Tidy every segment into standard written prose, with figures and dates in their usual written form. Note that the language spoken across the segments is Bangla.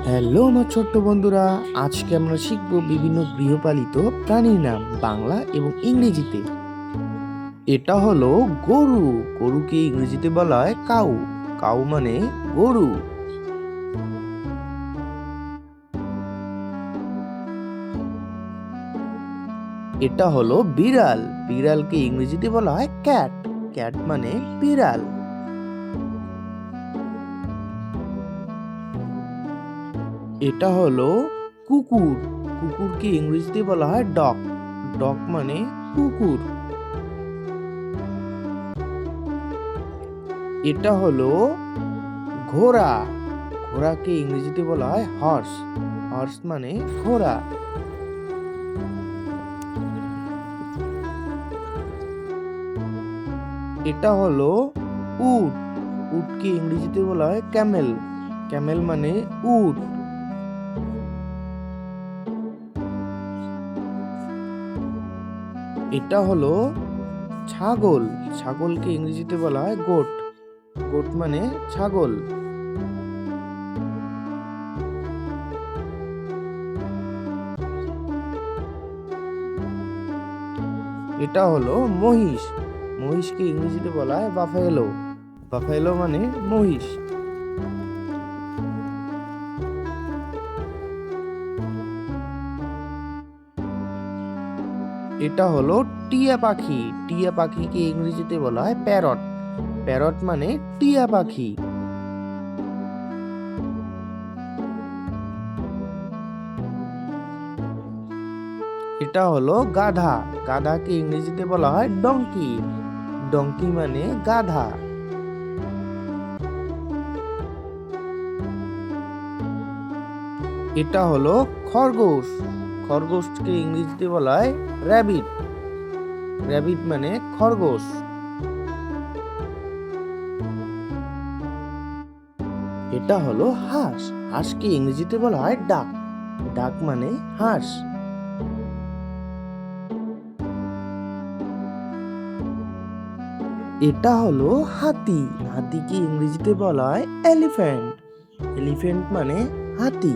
হ্যালো আমার ছোট্ট বন্ধুরা, আজকে আমরা শিখব বিভিন্ন গৃহপালিত প্রাণীর নাম বাংলা এবং ইংরেজিতে। এটা হলো গরু। গরুকে ইংরেজিতে বলা হয় কাউ। কাউ মানে গরু। এটা হলো বিড়াল। বিড়ালকে ইংরেজিতে বলা হয় ক্যাট। ক্যাট মানে বিড়াল। এটা হলো কুকুর। কুকুরকে ইংরেজিতে বলা হয় ডগ। ডগ মানে কুকুর। এটা হলো ঘোড়া। ঘোড়াকে ইংরেজিতে বলা হয় হর্স। হর্স মানে ঘোড়া। এটা হলো উট। উটকে ইংরেজিতে বলা হয় ক্যামেল। ক্যামেল মানে উট। এটা হলো ছাগল। ছাগলকে ইংরেজিতে বলা হয় গোট। গোট মানে ছাগল। এটা হলো মহিষ। মহিষকে ইংরেজিতে বলা হয় বাফেলো। বাফেলো মানে মহিষ। এটা হলো টিয়া পাখি। টিয়া পাখিকে ইংরেজিতে বলা হয় প্যারট। প্যারট মানে টিয়া পাখি। এটা হলো গাধা। গাধাকে ইংরেজিতে বলা হয় ডঙ্কি। ডঙ্কি মানে গাধা। এটা হলো খরগোশ। খরগোশকে ইংরেজিতে বলা হয় র্যাবিট। র্যাবিট মানে খরগোশ। এটা হলো হাঁস। হাঁসকে ইংরেজিতে বলা হয় ডাক। ডাক মানে হাঁস। এটা হলো হাতি। হাতিকে ইংরেজিতে বলা হয় এলিফ্যান্ট। এলিফ্যান্ট মানে হাতি।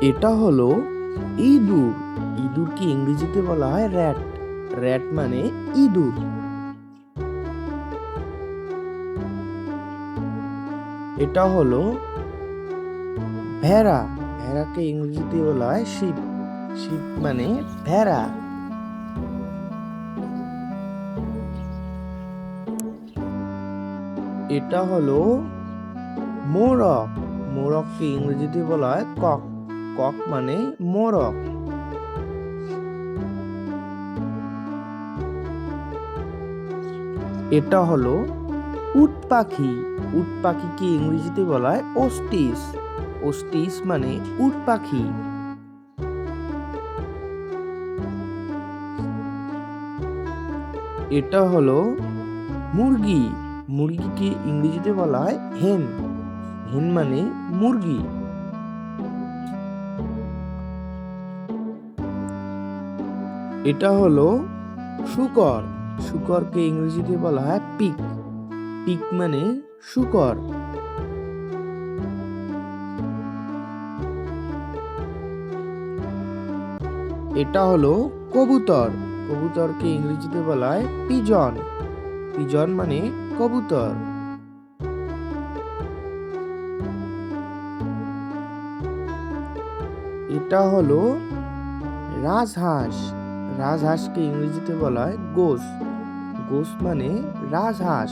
এটা হলো ইঁদুর। ইঁদুরকে ইংরেজিতে বলা হয় র্যাট। র্যাট মানে ইঁদুর। এটা হলো ভেড়া। ভেড়াকে ইংরেজিতে বলা হয় শিপ। শিপ মানে ভেড়া। এটা হলো মোরগ। মোরগকে ইংরেজিতে বলা হয় কক। কক মানে মোরগ। এটা হলো উট পাখি। উট পাখিকে ইংরেজিতে বলা হয় ওস্টিস। ওস্টিস মানে উট পাখি। এটা হলো মুরগি। মুরগিকে ইংরেজিতে বলা হয় হেন। হেন মানে মুরগি। এটা হলো শূকর। শূকরকে ইংরেজিতে বলা হয় পিগ। পিগ মানে শূকর। এটা হলো কবুতর। কবুতরকে ইংরেজিতে বলা হয় পিজন। পিজন মানে কবুতর। এটা হলো রাজহাঁস। রাজহাঁসকে ইংরেজিতে বলা হয় গোস। গোস মানে রাজহাঁস।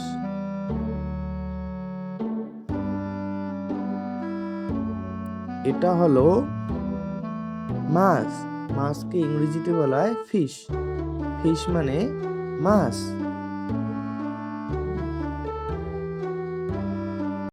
এটা হলো মাছ। মাছকে ইংরেজিতে বলা হয় ফিশ। ফিশ মানে মাছ।